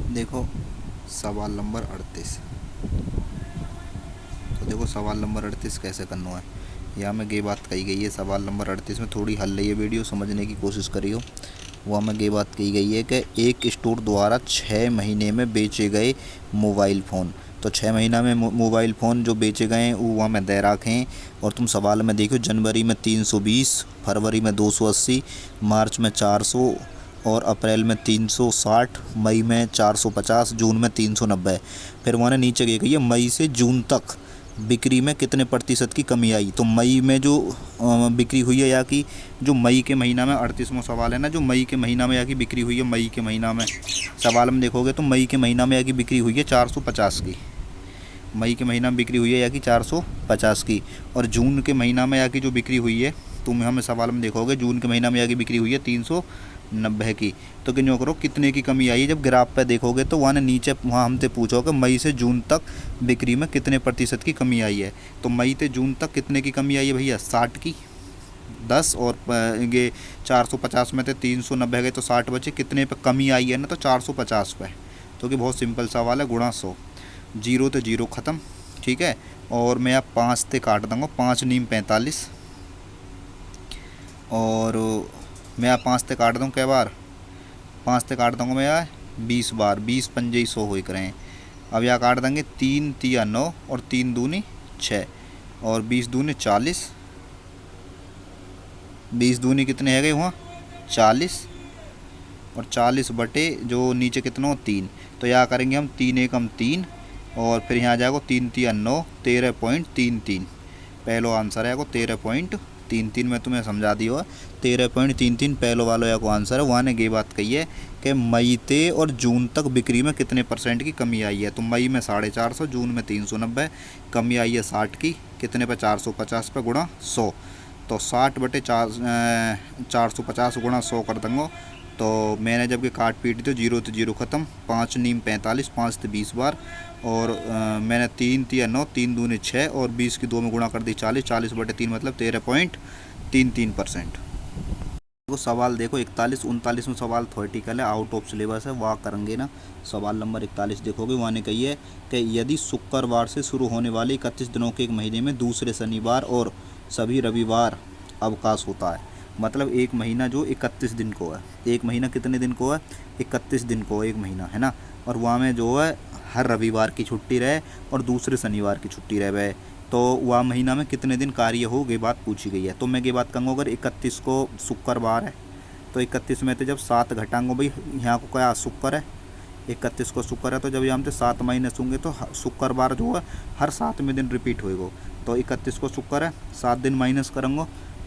देखो सवाल नंबर 38। तो देखो सवाल नंबर 38 कैसे करना है। यहाँ में ये बात कही गई है सवाल नंबर 38 में, थोड़ी हल रही है वीडियो, समझने की कोशिश करियो। वहाँ में ये बात कही गई है कि एक स्टोर द्वारा 6 महीने में बेचे गए मोबाइल फ़ोन। तो 6 महीना में मोबाइल फ़ोन जो बेचे गए हैं वो वहाँ में दे रखें। और तुम सवाल में देखो, जनवरी में 320, फरवरी में 280, मार्च में 400 और अप्रैल में 360, मई में 450, जून में 390। फिर वहाँ नीचे गई गई है मई से जून तक बिक्री में कितने प्रतिशत की कमी आई। तो मई में जो बिक्री हुई है या कि जो मई के महीना में 38वां सवाल है ना, जो मई के महीना में या की बिक्री हुई है मई के महीना में, सवाल में देखोगे तो मई के महीना में या की बिक्री हुई है 450 की। मई के महीना में बिक्री हुई है या कि 450 की। और जून के महीना में या की जो बिक्री हुई है, तुम हमें सवाल में देखोगे जून के महीना में या की बिक्री हुई है 390 की। तो क्यों करो कितने की कमी आई है। जब ग्राफ पे देखोगे तो वहाँ नीचे वहाँ हमसे पूछोगे मई से जून तक बिक्री में कितने प्रतिशत की कमी आई है। तो मई से जून तक कितने की कमी आई है भैया, 60 की। 10 और ये 450 में थे 390 गए तो 60 बचे, कितने पे कमी आई है ना, तो 450 पे। तो कि बहुत सिंपल सवाल है, गुणा 100। जीरो तो जीरो ख़त्म, ठीक है। और मैं अब 5 से काट दूँगा, 5 नीम 45। और मैं अब 5 से काट दूँ कै बार, 5 से काट दूँगा मैं यार 20 बार, 20 पंजे 100 हो करें। अब यहाँ काट देंगे 3 तिया 9 और 3 दूनी 6 और 20 दूनी 40। 20 दूनी कितने है गए वहाँ 40, और 40 बटे जो नीचे कितना हो 3। तो यहाँ करेंगे हम 3 एकम 3 और फिर यहाँ आ जाएगा 3 तिया 9, 13.33। पहलो आंसर है को 13.33। मैं तुम्हें समझा दी हो 13.33 पहलो वालो या को आंसर है। वहाँ ने ये बात कही है कि मई ते और जून तक बिक्री में कितने % की कमी आई है। तो मई में 450, जून में 390, कमी आई है 60 की। कितने पे 450 पे गुणा 100। तो 60 बटे 450 गुणा 100 कर देंगे। तो मैंने जब कि काट पीट तो जीरो तो जीरो ख़त्म, 5 नीम 45, 5 से 20 बार। और मैंने 3 तिया 9, 3 दूनी 6 और 20 की 2 में गुणा कर दी 40, 40 बटे 3 मतलब 13.33%। देखो सवाल देखो 41 39 में सवाल थ्योरेटिकल है, आउट ऑफ सिलेबस है, वहाँ करेंगे ना। सवाल नंबर 41 देखोगे, वहाँ ने कही है कि यदि शुक्रवार से शुरू होने वाले 31 दिनों के एक महीने में दूसरे शनिवार और सभी रविवार अवकाश होता है, मतलब एक महीना जो 31 दिन को है, एक महीना कितने दिन को है 31 दिन को एक महीना है ना। और वहाँ में जो है हर रविवार की छुट्टी रहे और दूसरे शनिवार की छुट्टी रहे, तो वह महीना में कितने दिन कार्य हो, ये बात पूछी गई है। तो मैं ये बात कहूँगा अगर 31 को शुक्रवार है तो 31 में तो जब 7 घटाएंगे भाई, यहाँ को क्या शुक्र है, 31 को शुक्र है, तो जब यहाँ से 7 महीने होंगे तो शुक्रवार जो है हर 7वें दिन रिपीट होएगा। तो 31 को शुक्र है, 7 दिन माइनस करेंगे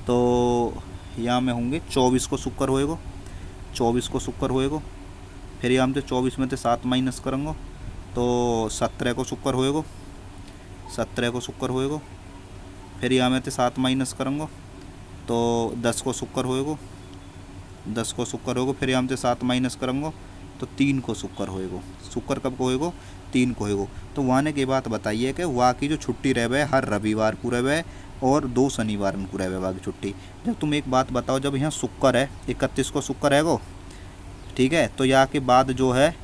तो यहाँ में होंगे 24 को शुक्र होएगा, 24 को शुक्र होएगा। फिर यहाँ से 24 में से 7 माइनस करेंगे तो 17 को शुक्र होएगा, 17 को शुक्र होएगा। फिर यहाँ में से 7 माइनस करेंगे तो 10 को शुक्र होएगा, 10 को शुक्र होएगा। फिर यहाँ से 7 माइनस करेंगे तो 3 को शुक्र होएगा। शुक्र कब को होएगा 3 को होएगा। तो वहाँ ने ये बात बताई है कि वहाँ की जो छुट्टी रहे हर रविवार को रहे और 2 शनिवार को रहे वहाँ की छुट्टी। जब तुम एक बात बताओ, जब यहाँ शुक्र है 31 को शुक्र है गो, ठीक है, तो यहाँ के बाद जो है,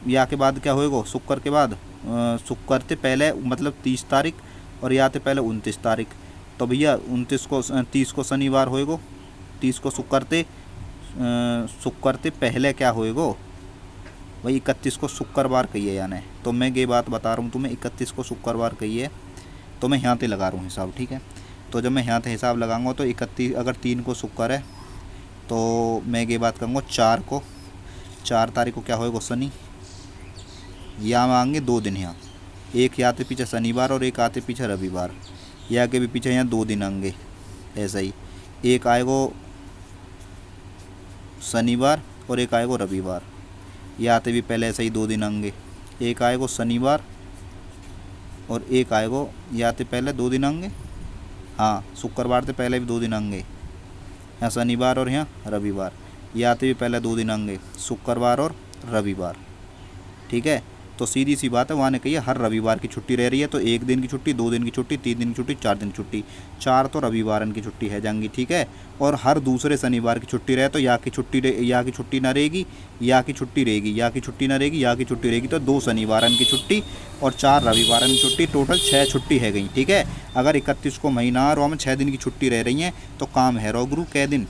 यहाँ के बाद क्या होएगा शुक्र के बाद, शुक्र से पहले मतलब 30 तारीख और या तो पहले 29 तारीख। तो भैया 29 को 30 को शनिवार होएगा, 30 को शुक्र से पहले क्या होएगा भाई 31 को शुक्रवार कही है यानी। तो मैं ये बात बता रहा हूँ तुम्हें, 31 को शुक्रवार कही है, तो मैं यहाँ से लगा रहा हूँ हिसाब, ठीक है। तो जब मैं यहाँ से हिसाब लगाऊंगा तो 31 अगर 3 को शुक्र है तो मैं ये बात कहूँगा 4 तारीख को क्या होएगा शनि। यहाँ आएंगे 2 दिन, यहाँ एक आते पीछे शनिवार और एक आते पीछे रविवार, या के भी पीछे यहाँ 2 दिन आएंगे। ऐसा ही एक आएगा शनिवार और एक आएगा रविवार, या आते भी पहले ऐसा ही 2 दिन आएंगे। एक आएगा शनिवार और एक आएगा, या आते पहले 2 दिन आएंगे, हाँ शुक्रवार से पहले भी 2 दिन आएंगे, यहाँ शनिवार और यहाँ रविवार। या आते भी पहले 2 दिन आएंगे शुक्रवार और रविवार, ठीक है। तो सीधी सी बात है, वहाँ ने कही है हर रविवार की छुट्टी रह रही है। तो 1 दिन की छुट्टी, 2 दिन की छुट्टी, 3 दिन की छुट्टी, 4 दिन की छुट्टी, 4 तो रविवार की छुट्टी है जाएंगी, ठीक है। और हर दूसरे शनिवार की छुट्टी रहे तो या की छुट्टी ना रहेगी, या की छुट्टी रहेगी, या की छुट्टी ना रहेगी, या की छुट्टी रहेगी। तो 2 शनिवार की छुट्टी और 4 रविवार की छुट्टी, टोटल 6 छुट्टी है गई, ठीक है। अगर 31 को महीना और वहाँ 6 दिन की छुट्टी रह रही हैं तो काम है रो गुरु कै दिन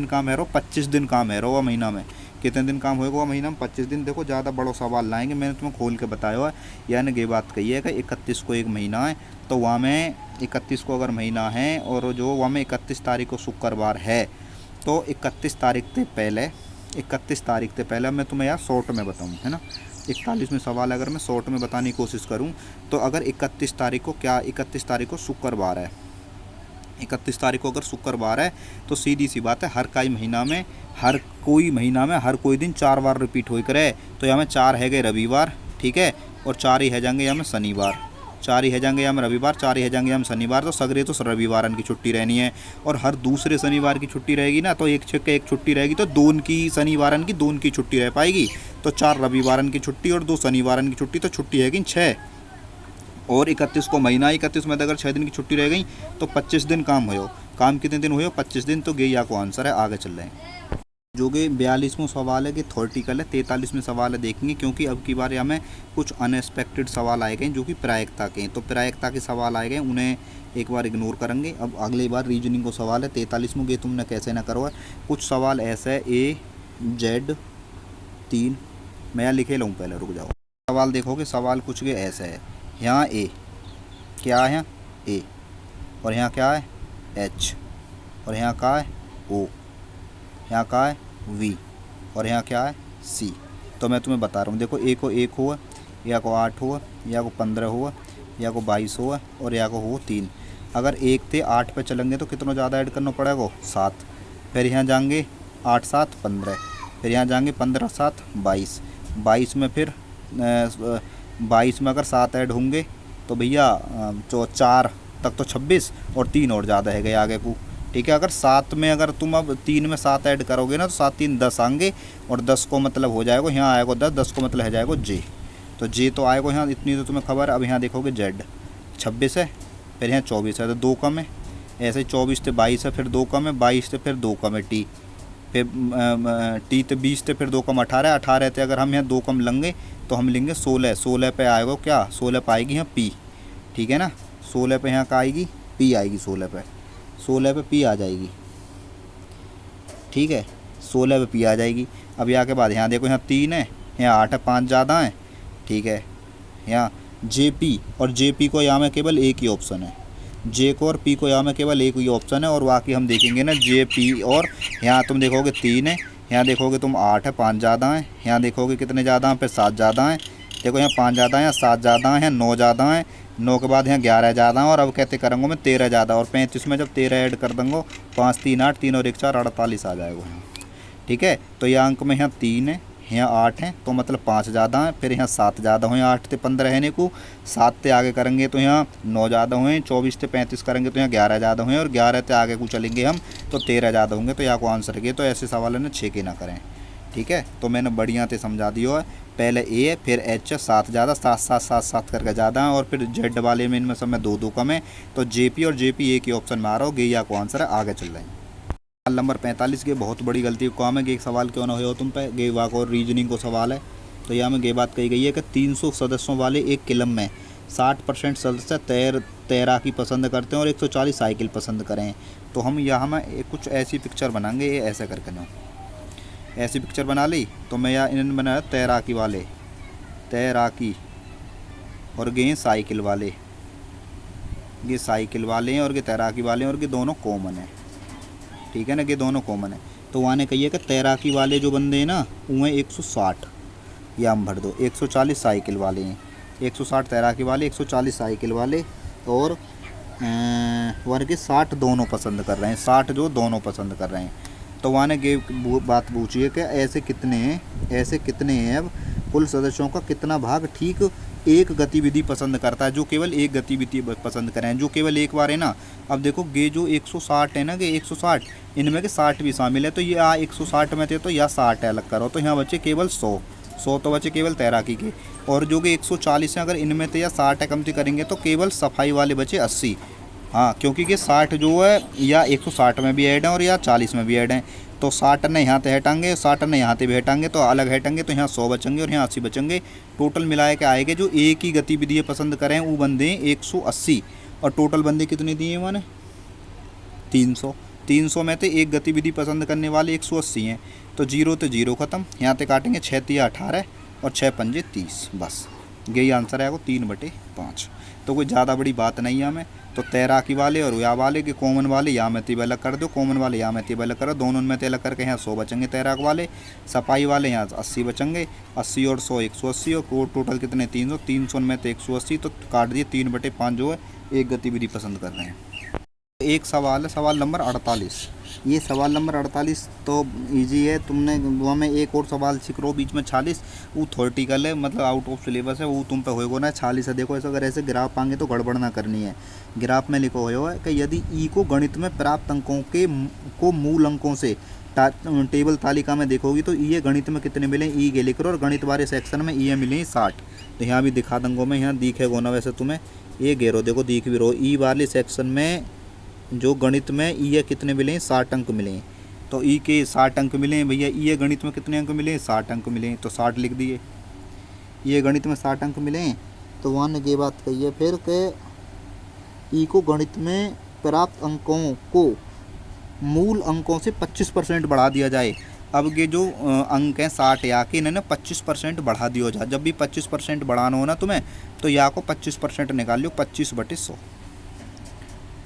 काम है रो, 25 दिन काम है रो वह महीना में। कितने दिन काम होएगा वह महीना में? 25 दिन। देखो ज़्यादा बड़ो सवाल लाएंगे, मैंने तुम्हें खोल के बताया है। यानी ये बात कही है कि 31 को एक महीना है, तो वहाँ में 31 को अगर महीना है और जो वहाँ में 31 तारीख को शुक्रवार है, तो 31 तारीख से पहले मैं तुम्हें यार शॉर्ट में बताऊँ, है ना। 41 में सवाल अगर मैं शॉर्ट में बताने की कोशिश करूँ तो अगर 31 तारीख को शुक्रवार है, 31 तारीख को अगर शुक्रवार है तो सीधी सी बात है हर कोई महीना में हर कोई दिन 4 बार रिपीट हो करे। तो यहाँ में 4 है गए रविवार, ठीक है, और 4 ही है जाएंगे यहाँ में शनिवार, 4 ही है जाएंगे यहाँ में रविवार, 4 ही है जाएंगे यहाँ में शनिवार। तो सगरे तो रविवार की छुट्टी रहनी है। और हर दूसरे शनिवार की छुट्टी रहेगी ना, तो एक छुट्टी रहेगी, तो 2 की शनिवार की 2 की छुट्टी रह पाएगी। तो 4 रविवार की छुट्टी और 2 शनिवार की छुट्टी, तो छुट्टी है कि 6। और 31 को महीना, 31 में अगर 6 दिन की छुट्टी रह गई तो 25 दिन काम हो। काम कितने दिन हुए? 25 दिन। तो गेया को आंसर है। आगे चल रहे हैं। जो कि 42वां सवाल है कि थ्योरेटिकल है, 43 में सवाल है देखेंगे, क्योंकि अब की बार हमें कुछ अनएक्सपेक्टेड सवाल आए गए जो कि प्रायिकता के हैं। तो प्रायिकता के सवाल आए गए, उन्हें एक बार इग्नोर करेंगे। अब अगली बार रीजनिंग को सवाल है 43 में, ये तुमने कैसे ना करो है। कुछ सवाल ऐसे है AZ3, मैं यहाँ लिखे लूँ, पहले रुक जाओ। सवाल देखोगे, सवाल कुछ के ऐसे है। यहाँ ए क्या है? ए। और यहाँ क्या है? H। और यहाँ क्या है? O। यहाँ क्या है? V। और यहाँ क्या है? C। तो मैं तुम्हें बता रहा हूँ, देखो ए को 1 हुआ, या को 8 हुआ, या को 15 हुआ, या को 22 हुआ, और या को हो 3। अगर 1 थे 8 पे चलेंगे तो कितना ज़्यादा ऐड करना पड़ेगा? 7। फिर यहाँ जाएंगे 8 7 15, फिर यहाँ जाएंगे 15 7 22, 22 में फिर 22 में अगर 7 ऐड होंगे तो भैया 4 तक तो 26, और 3 और ज़्यादा है गए आगे को, ठीक है। अगर 7 में अगर तुम अब 3 में 7 ऐड करोगे ना तो 7 3 10 आएंगे, और 10 को मतलब हो जाएगा यहाँ आएगा 10, 10 को मतलब हो जाएगा J। तो J तो आएगा यहाँ, इतनी तो तुम्हें खबर है। अब यहाँ देखोगे Z 26 है, फिर यहाँ 24 है, तो 2 कम है। ऐसे ही 24 से 22 है, फिर 2 कम है, 22 से फिर 2 कम है T, फिर T तो 20 से फिर 2 कम 18, 18 से अगर हम यहाँ 2 कम लेंगे तो हम लेंगे 16, 16 पे आएगा क्या? 16 पे आएगी यहाँ P, ठीक है ना। 16 पे यहाँ का आएगी P आएगी, 16 पे P आ जाएगी, ठीक है। 16 पे P आ जाएगी। अब यहाँ के बाद यहाँ देखो, यहाँ 3 है, यहाँ 8 है, 5 ज़्यादा है, ठीक है। यहाँ JP, और JP को यहाँ में केवल एक ही ऑप्शन है, J को और P को यहाँ में केवल एक ही ऑप्शन है। और बाकी हम देखेंगे ना JP, और यहाँ तुम देखोगे 3 है, यहाँ देखोगे तुम 8 है, 5 ज़्यादा है, यहाँ देखोगे कितने ज़्यादा हैं, फिर 7 ज़्यादा हैं। देखो यहाँ 5 ज़्यादा है, यहाँ 7 ज़्यादा है, 9 ज़्यादा है, 9 के बाद यहाँ 11 ज़्यादा है, और अब कहते करूँगा मैं 13 ज़्यादा। और 35 में जब 13 ऐड कर दूँगा, 5 3 8, 3 और 1 4, 48 आ जाएगा, ठीक है। तो यह अंक में यहाँ 3 है, यहाँ 8 है, तो मतलब 5 ज़्यादा है। फिर यहाँ 7 ज़्यादा हुए, 8 से 15 रहने को, 7 से आगे करेंगे तो यहाँ 9 ज़्यादा हुए, 24 से 35 करेंगे तो यहाँ 11 ज़्यादा हुए, और 11 से आगे को चलेंगे हम तो 13 ज़्यादा होंगे। तो यहाँ को आंसर है। तो ऐसे सवाल है ना 6 के ना करें, ठीक है। तो मैंने बढ़िया से समझा दिया है। पहले A, फिर H है, 7 ज़्यादा, 7 7 7 7 करके ज़्यादा है, और फिर Z वाले में इनमें सब में 2 2 कम है। तो JP और JP एक ही ऑप्शन में आ रहा हो, गेया को आंसर है। आगे चल रहे हैं। सवाल नंबर 45 के बहुत बड़ी गलती काम है कि एक सवाल क्यों ना हो तुम पे, गे वाक और रीजनिंग को सवाल है। तो यहाँ में ये बात कही गई है कि 300 सदस्यों वाले एक क्लब में 60% सदस्य तैराकी पसंद करते हैं और 140 साइकिल पसंद करें। तो हम यहाँ में कुछ ऐसी पिक्चर बनाएंगे, ये ऐसे करके ना ऐसी पिक्चर बना ली। तो मैं यहाँ इन्होंने बनाया तैराकी वाले, तैराकी, और ये साइकिल वाले, ये साइकिल वाले हैं, और ये तैराकी वाले हैं, और ये दोनों कॉमन है, ठीक है ना, ये दोनों कॉमन है। तो वहाँ ने कही है कि तैराकी वाले जो बंदे हैं ना उन्हें 160, या हम भर दो 140 साइकिल वाले हैं, 160 तैराकी वाले, 140 साइकिल वाले, और वर्ग 60 दोनों पसंद कर रहे हैं, 60 जो दोनों पसंद कर रहे हैं। तो वहाँ ने ये बात पूछी है कि ऐसे कितने हैं अब कुल सदस्यों का कितना भाग ठीक एक गतिविधि पसंद करता है, जो केवल एक गतिविधि पसंद करें, जो केवल एक बार है ना। अब देखो ये जो 160 है ना, कि 160 इनमें के 60 भी शामिल है। तो ये 160 में थे तो यह 60 अलग करो, तो यहाँ बच्चे केवल 100, 100 तो बचे केवल तैराकी के। और जो कि 140 हैं, अगर इनमें से या 60 है कम से करेंगे तो केवल सफाई वाले बचे 80। हाँ, क्योंकि ये 60 जो है या 160 में भी ऐड है और या 40 में भी ऐड है। तो 60 ने यहाँ से हटाएंगे, 60 ने यहाँ से भी हटाएंगे, तो अलग हटाएंगे तो यहाँ 100 बचेंगे और यहाँ 80 बचेंगे। टोटल मिलाए के आएंगे जो एक ही गतिविधि पसंद करें वो बंदे 180। और टोटल बंदे कितने दिए मैंने? 300। 300 में से एक गतिविधि पसंद करने वाले 180 हैं। तो जीरो तो जीरो ख़त्म, यहाँ से काटेंगे 6 तिया 18 और 6 पंजे 30, बस यही आंसर आएगा 3/5। तो कोई ज़्यादा बड़ी बात नहीं है हमें। तो तैराकी वाले और या वाले के कॉमन वाले या में तीब अलग कर दो, कॉमन वाले या में तीब अलग करो, दोनों में अलग करके यहाँ 100 बचेंगे तैराक वाले। सफाई वाले यहाँ 80 बचेंगे, 80 और 100 180 और टोटल कितने 300। 300 में तो 180, तो काट दिए 3/5 जो है एक गतिविधि पसंद कर रहे हैं। एक सवाल है, सवाल नंबर 48। ये सवाल नंबर 48 तो इजी है। तुमने वो में एक और सवाल सीख रहे हो बीच में 46, वो थ्योरेटिकल है, मतलब आउट ऑफ सिलेबस है, वो तुम पे होएगा ना 46 है। देखो ऐसा अगर ऐसे ग्राफ आएंगे तो गड़बड़ ना करनी है। ग्राफ में लिखा हुआ है कि यदि ई को गणित में प्राप्त अंकों को मूल अंकों से टेबल तालिका में देखोगी तो ये गणित में कितने मिले ई के लिख और गणित वाले सेक्शन में ये मिले 60। तो यहाँ भी दिखा दूंगा मैं, यहाँ दिखेगा ना वैसे तुम्हें ये घेरो, देखो दिख भी रहो। ई वाले सेक्शन में जो गणित में ई कितने मिले हैं 60 अंक मिले हैं। तो ई के 60 अंक मिले हैं भैया। ई गणित में कितने अंक मिले हैं 60 अंक मिले हैं, तो 60 लिख दिए। ये गणित में 60 अंक मिले हैं। तो वहाँ ने ये बात कही है फिर कि ई को गणित में प्राप्त अंकों को मूल अंकों से 25% बढ़ा दिया जाए। अब ये जो अंक हैं 60 या के इन्हें 25% बढ़ा दिया जाए। जब भी 25% बढ़ाना हो ना तुम्हें तो या को 25% निकाल लो, 25/100।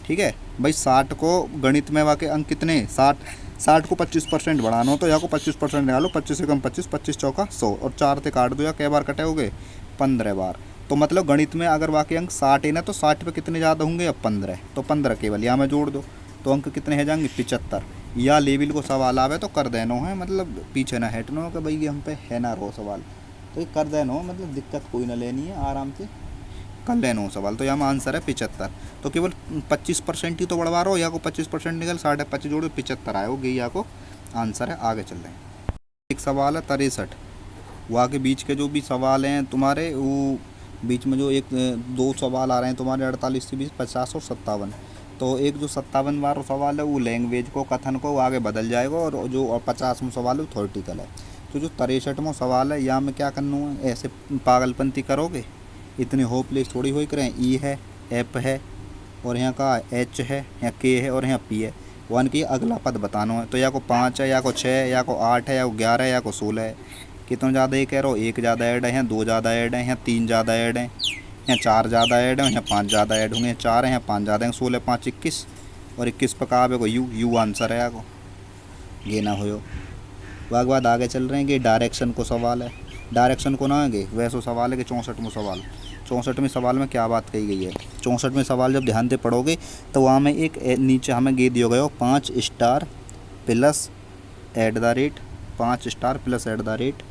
ठीक है भाई, 60 को गणित में वाके अंक कितने 60 को 25% बढ़ाना हो तो या को 25% निकालो, 25 से कम 25, 25 चौका 100 और 4 से काट दो या कै बार कटे होगे 15 बार। तो मतलब गणित में अगर वाके अंक 60 है ना तो 60 पे कितने ज़्यादा होंगे अब 15, तो 15 केवल यहाँ में जोड़ दो तो अंक कितने हो जाएंगे 75। या लेवल को सवाल आवे तो कर देना है, मतलब पीछे ना हटना हो कि भाई हम पे है ना रो सवाल, तो ये कर देना हो, मतलब दिक्कत कोई ना लेनी है, आराम से कर लेना हो सवाल। तो यहाँ में आंसर है 75। तो केवल 25% ही तो बढ़वा रहा हो, या को 25% निकल 25 जोड़ो 75 आए हो गई, या को आंसर है। आगे चल रहे हैं। एक सवाल है 63, वहाँ के बीच के जो भी सवाल हैं तुम्हारे वो बीच में जो एक दो सवाल आ रहे हैं तुम्हारे 48 से 20, 50 और 57। तो एक जो 57 वाला सवाल है वो लैंग्वेज को कथन को आगे बदल जाएगा और जो 50वां सवाल है वो थ्योरेटिकल है। तो जो 63वां सवाल है यहाँ में क्या करना है, ऐसे पागलपंती करोगे इतने होपलेस थोड़ी हो करें। ई है, एफ है और यहाँ का एच है, यहाँ के है और यहाँ पी है। वन की अगला पद बताना है। तो या को 5 है, या को 6 है, या को 8 है, या को 11 है, या को 16 है। कितना ज़्यादा ये कह रहा हो, एक ज़्यादा ऐड है, यहाँ 2 ज़्यादा ऐड है, यहाँ 3 ज़्यादा ऐड है, यहाँ 4 ज़्यादा ऐड है, यहाँ 5 ज़्यादा ऐड होंगे, 4 है, यहाँ 5 ज़्यादा है, 16 5 21 और 21 पर कहा है को यू आंसर है। को ये ना हो वाग बाद आगे चल रहे हैं कि डायरेक्शन को सवाल है। डायरेक्शन को ना आगे वैसे सवाल है कि 64वां सवाल। 64वें सवाल में क्या बात कही गई है। 64वें सवाल जब ध्यान से पढ़ोगे तो वहाँ में एक नीचे हमें ये दिया गया हो 5 star plus at the rate, 5 star plus at the rate,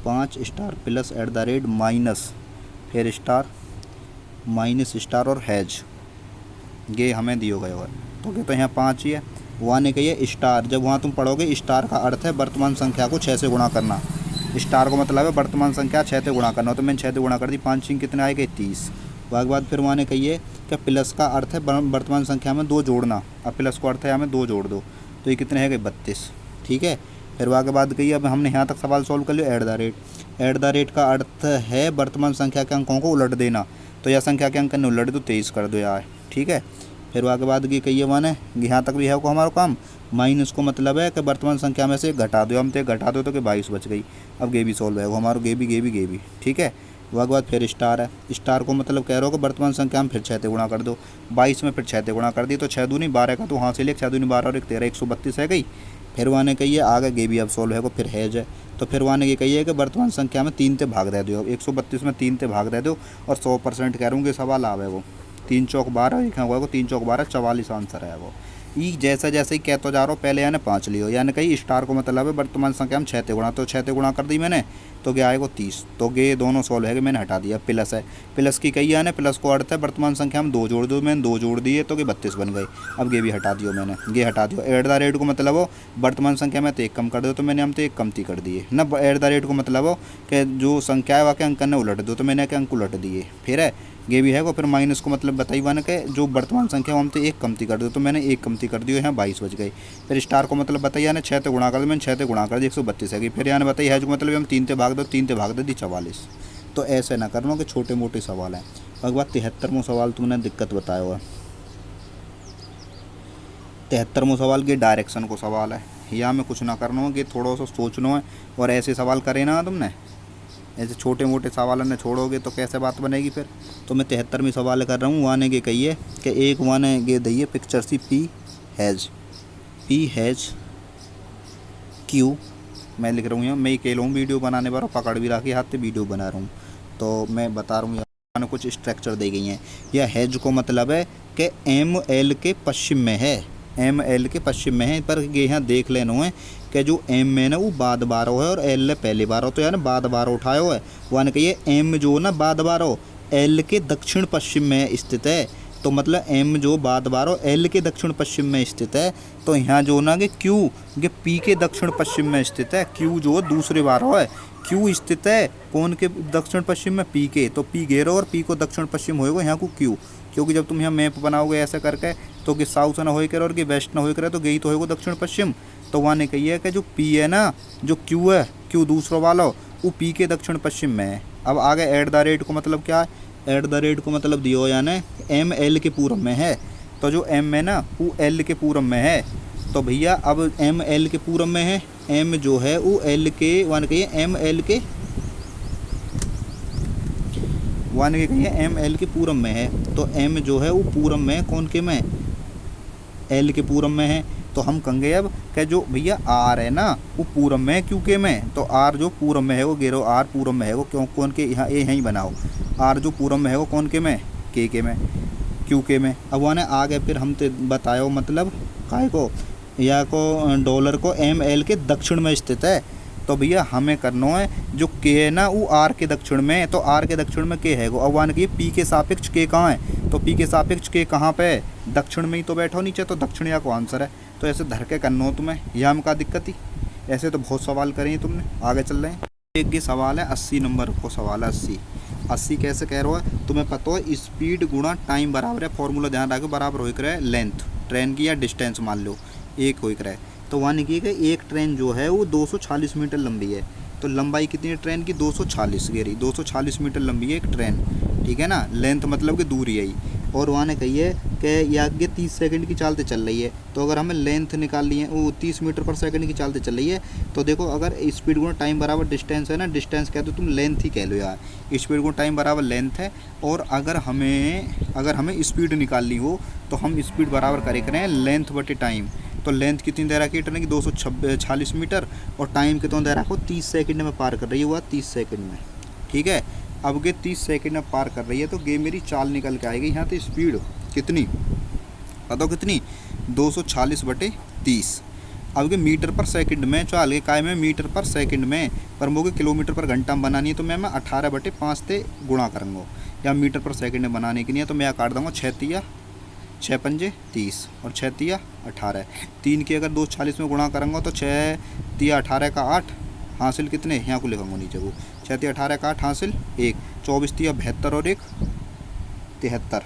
5 star plus at the rate minus फिर स्टार माइनस स्टार और हैज, ये हमें दिया गया है। तो यहाँ 5 ही है। वहाँ ने कही है स्टार, जब वहाँ तुम पढ़ोगे स्टार का अर्थ है वर्तमान संख्या को 6 से गुणा करना। स्टार को मतलब है वर्तमान संख्या 6 से गुणा करना। तो मैंने 6 से गुणा कर दी, 5 सिंह कितने आएगा 30। उसके बाद फिर वहाँ ने कही है कि प्लस का अर्थ है वर्तमान संख्या में 2 जोड़ना। अब प्लस को अर्थ है हमें 2 जोड़ दो तो ये कितने है 32। ठीक है, फिर वहाँ के बाद कही अब हमने यहाँ तक सवाल सॉल्व कर लिया। At the rate, at the rate का अर्थ है वर्तमान संख्या के अंकों को उलट देना। तो यह संख्या के अंक ने उलट दो 23 कर दो यार। ठीक है, फिर वहाँ के बाद की कही है माने यहाँ तक भी है को हमारा काम। माइनस को मतलब है कि वर्तमान संख्या में से घटा दो, हम तो घटा दो तो कि 22 बच गई। अब गे भी सॉल्व है वो हमारा गे भी। ठीक है, वहाँ के बाद फिर स्टार है। स्टार को मतलब कह रहे हो कि वर्तमान संख्या में फिर 6 से गुणा कर दो, 22 में फिर 6 से गुणा कर दी तो 6 दूनी 12 का तो वहाँ से ले 6 दूनी 12 और 1 13, 132 है गई। फिर वहाँ ने कही है आगे गे भी अब सॉल्व है को फिर हैज है। तो फिर वहाँ ने ये कही है कि वर्तमान संख्या में 3 से भाग दे दो। 132 में 3 से भाग दे दो और 100% कह रहा हूँ कि सवाल आवे वो 3 चौक 12 लिखा हुआ है, 3 चौक 12 44 आंसर है वो। ई जैसे जैसे ही कहते जा रहा हो पहले यानी 5 लियो, यानी कहीं स्टार को मतलब है वर्तमान संख्या में 6 से गुणा। तो 6 से गुणा कर दी मैंने तो गे आएगा 30। तो गे दोनों सॉल्व है, मैंने हटा दिया। प्लस है, प्लस की कही आने, प्लस को अर्थ है वर्तमान संख्या में 2 जोड़ दो, मैंने 2 जोड़ दिए तो गे 32 बन गई। अब गे भी हटा दियो मैंने, गे हटा दियो। एट द रेट को मतलब हो वर्तमान संख्या में तो 1 कम कर दो, तो मैंने हम तो 1 कमती कर दिए ना। एट द रेट को मतलब हो कि जो संख्या है वाके अंक ने उलट दो, तो मैंने के अंक उलट दिए। फिर है ये भी है को, फिर माइनस को मतलब बताई बन के जो वर्तमान संख्या हम तो 1 कमती कर दो, तो मैंने 1 कमती कर दियो, यहाँ 22 बच गई। फिर स्टार को मतलब बताइए ना 6 से गुणा कर दो, मैंने 6 से गुणा कर दी 132 है। फिर यहाँ बताइए है जो मतलब हम 3 से भाग दो, 3 से भाग दे दी 44। तो ऐसे ना करना कि छोटे मोटे सवाल हैं। एक बात 73वां सवाल तुमने दिक्कत बताया हुआ। 73वां सवाल के डायरेक्शन को सवाल है, यहाँ में कुछ ना करना हो कि थोड़ा सा सोचना है। और ऐसे सवाल करे ना तुमने, ऐसे छोटे मोटे सवाल ने छोड़ोगे तो कैसे बात बनेगी फिर। तो मैं 73वीं सवाल कर रहा हूँ। वहाँ ने ये कहिए कि एक वहाँ ने ये दी पिक्चर सी पी हैज़ क्यू, मैं लिख रहा हूँ यहाँ, मैं अकेला हूँ वीडियो बनाने पर, पकड़ भी रखी हाथ से वीडियो बना रहा हूँ, तो मैं बता रहा हूँ यहाँ कुछ स्ट्रक्चर दी गई हैं। यह हैज को मतलब है कि ML के पश्चिम में है, ML के पश्चिम में है। पर ये यहाँ देख लेना है कि जो M में ना वो बाद बारो है और L पहले बारो, तो यार बाद बारो उठायो है। वहाँ कहिए M जो ना बाद बारो L के दक्षिण पश्चिम में स्थित है, तो मतलब M जो बाद बारो L के दक्षिण पश्चिम में स्थित है। तो यहाँ जो ना कि Q ये P के दक्षिण पश्चिम में स्थित है, Q जो दूसरे बारो है। Q स्थित है कौन के दक्षिण पश्चिम में, P के, तो P घेरो और P को दक्षिण पश्चिम होएगा यहाँ को Q। क्योंकि जब तुम यहाँ मैप बनाओगे ऐसे करके तो कि साउथ ना हो करे और कि वेस्ट ना हो करे, तो गई तो होएगा दक्षिण पश्चिम। तो वहाँ ने कही है कि जो P है ना, जो Q है, Q दूसरा वाला वो P के दक्षिण पश्चिम में है। अब आगे एट द रेट को मतलब क्या है, एट द रेट को मतलब दियो यानी ML के पूरब में है। तो जो M है ना वो L के पूरब में है। तो भैया अब ML के पूरब में है, M जो है वो L के वन कहिए ML के वन के कहिए ML के पूरब में है। तो M जो है वो पूरब में कौन के में, L के पूरब में है। तो हम कहेंगे अब कि जो भैया R है ना वो पूरब में है Q के में, तो R जो पूरब में है वो गेरो R पूरब में है वो क्यों कौन के, यहाँ ए यहीं बनाओ। R जो पूरब में है वो कौन के में, K के में, Q के में। अब वहाँ ने आगे फिर हम तो बतायो मतलब काय को या को डॉलर को ML के दक्षिण में स्थित है। तो भैया हमें करना है जो K है ना वो R के दक्षिण में है, तो R के दक्षिण में K है। अब वहाँ की P के सापेक्ष K कहाँ है, तो P के सापेक्ष K कहाँ पे है, दक्षिण में ही तो बैठो नीचे, तो दक्षिण या को आंसर है। तो ऐसे धर के करना हो तुम्हें, यह हम का दिक्कत ही। ऐसे तो बहुत सवाल करे हैं तुमने, आगे चल रहे हैं। एक ये सवाल है 80 नंबर को सवाल है 80 कैसे कह रहा है तुम्हें पता हो, स्पीड गुणा टाइम बराबर है, फॉर्मूला ध्यान रखो, बराबर हो करे लेंथ ट्रेन की या डिस्टेंस मान लो एक हो करे। तो वहाँ निकली कि एक ट्रेन जो है वो 240 मीटर लंबी है। तो लंबाई कितनी है ट्रेन की, 240 गेरी 240 मीटर लंबी है एक ट्रेन, ठीक है ना। लेंथ मतलब कि दूरी है। और वहाँ ने कही है कि ये आगे 30 सेकंड की चालते चल रही है। तो अगर हमें लेंथ निकालनी है वो 30 मीटर पर सेकंड की चालते चल रही है। तो देखो अगर स्पीड गुणा टाइम बराबर डिस्टेंस है ना, डिस्टेंस कहते हो तुम लेंथ ही कह लो यार, स्पीड गुणा टाइम बराबर लेंथ है। और अगर हमें स्पीड निकालनी हो तो हम स्पीड बराबर करें लेंथ बटे टाइम। तो लेंथ कितनी दे रखी है ट्रेन की 240 मीटर, और टाइम कितना दे रखा हो 30 सेकंड में पार कर रही है, हुआ 30 सेकंड में, ठीक है। अब ये 30 सेकंड में पार कर रही है, तो ये मेरी चाल निकल के आएगी यहाँ तो स्पीड कितनी बताओ कितनी, 240 बटे 30। अब ये मीटर पर सेकंड में चाल के काय में मीटर पर सेकंड में, पर मुझे किलोमीटर पर घंटा में बनानी है तो मैं 18 बटे 5 से गुणा करूँगा। या मीटर पर सेकंड में बनाने के लिए तो मैं काट दूँगा 6 पंजे 30 और 6 तिया 18। 3 की अगर 240 में गुणा करूँगा तो 6 तिया 18 का 8 हासिल कितने, यहाँ को लिखूँगा नीचे को, 6 तिया 18 का 8 हासिल 1, 24 तिया 72 और 1 73।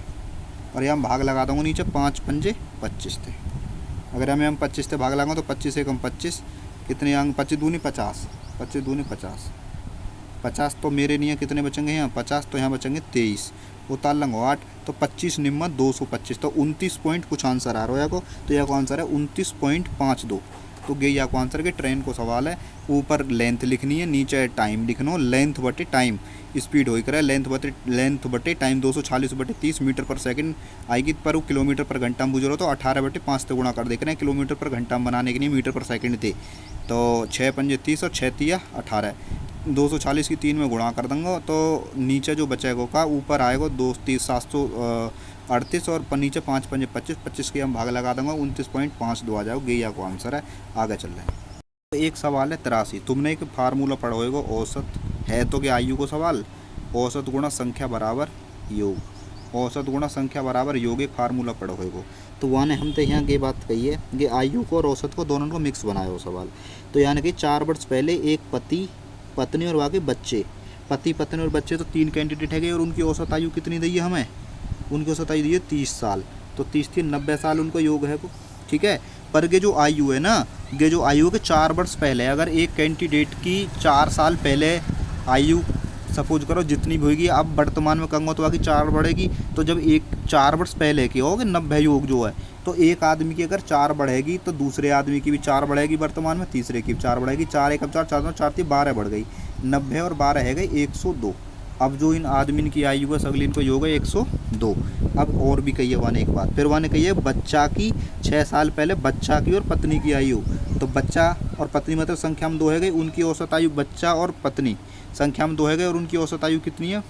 और यहाँ भाग लगा दूँगा नीचे 5 पंजे 25 थे। अगर हम 25 से भाग लगाऊँ तो 25 से कम 25 कितने अंग, 25 दूनी 50, 25 दूनी 50, 50 तो मेरे लिए कितने बचेंगे यहाँ 50, तो यहाँ बचेंगे 23, उतार लंगो 8, तो 25 निम्मा 225, तो 29 पॉइंट कुछ आंसर आ रहा है को। तो यह को आंसर है 29.52। तो ये या को आंसर के ट्रेन को सवाल है, ऊपर लेंथ लिखनी है नीचे टाइम लिखना, लेंथ बटे टाइम स्पीड हो करे, लेंथ बटे टाइम 240 बटे 30 मीटर पर सेकंड आएगी, पर वो किलोमीटर पर घंटा में बुझो तो 18 बटे 5 से गुणा कर देख रहे हैं, किलोमीटर पर घंटा में बनाने के लिए मीटर पर सेकंड थे। तो 6 पंजे 30 और 6 तिया 18, 240 की 3 में गुणा कर दूँगा तो नीचे जो बचेगा का ऊपर आएगा 738 और नीचे 5 पंजे 25, 25 के हम भाग लगा दूँगा 29.52 आ जाओ, गैया को आंसर है। आगे चल रहे हैं। तो एक सवाल है 83, तुमने एक फार्मूला पढ़ा होगा औसत है तो क्या आयु को सवाल, औसत गुणा संख्या बराबर योग, औसत गुणा संख्या बराबर योग एक फार्मूला पढ़ो है। तो वहाँ ने हम तो यहाँ ये बात कही है कि आयु को और औसत को दोनों को मिक्स बनाया हो सवाल। तो यानी कि 4 वर्ष पहले एक पति पत्नी और बाकी बच्चे, पति पत्नी और बच्चे तो 3 कैंडिडेट है गए, और उनकी औसत आयु कितनी दी है हमें, उनकी औसत आयु दी है 30 साल। तो 30 3 90 साल उनको योग है को, ठीक है। पर ये जो आयु है ना, ये जो आयु के 4 वर्ष पहले, अगर एक कैंडिडेट की 4 साल पहले आयु सपोज करो जितनी भी होगी, अब वर्तमान में कहूँगा तो बाकी 4 बढ़ेगी। तो जब एक 4 वर्ष पहले की होगी 90 योग जो है, तो एक आदमी की अगर 4 बढ़ेगी तो दूसरे आदमी की भी 4 बढ़ेगी वर्तमान में, तीसरे की भी 4 बढ़ेगी, 4 एक 4 4 4 3 12 बढ़ गई, 90 और 12 है गई 102। अब जो इन आदमी की आयु है सगली इनको योग है 102। अब और भी कही है वाने एक बात, फिर वाने कही है बच्चा की 6 साल पहले बच्चा की और पत्नी की आयु। तो बच्चा और पत्नी मतलब संख्या में 2 है गई, उनकी औसत आयु बच्चा और पत्नी संख्या में 2 है गए, और उनकी औसत आयु कितनी है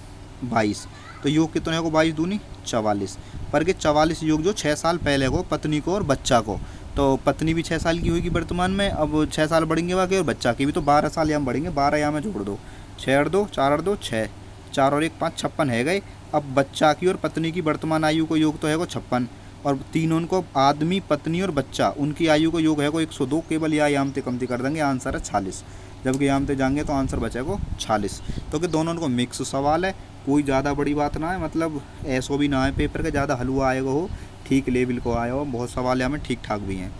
22। तो योग कितने को 22 दूनी 44। पर के 44 योग जो 6 साल पहले को पत्नी को और बच्चा को, तो पत्नी भी 6 साल की होगी वर्तमान में, अब 6 साल बढ़ेंगे बाकी, और बच्चा की भी तो 12 साल यहाँ बढ़ेंगे, 12 यहाँ में जोड़ दो, 6 और 2 4 और 2 6, 4 और 1 5 56 है गए। अब बच्चा की और पत्नी की वर्तमान आयु को योग तो है को 56, और तीनों को आदमी पत्नी और बच्चा उनकी आयु को योग है को 102। केवल या यामते कमती कर देंगे, आंसर है 46। जबकि यामते जाएंगे तो आंसर बचेगा 46। तो कि दोनों को मिक्स सवाल है, कोई ज़्यादा बड़ी बात ना है, मतलब ऐसो भी ना है पेपर का ज़्यादा हलवा आएगा हो, ठीक लेवल को आया हो, बहुत सवाल हमें ठीक ठाक भी हैं।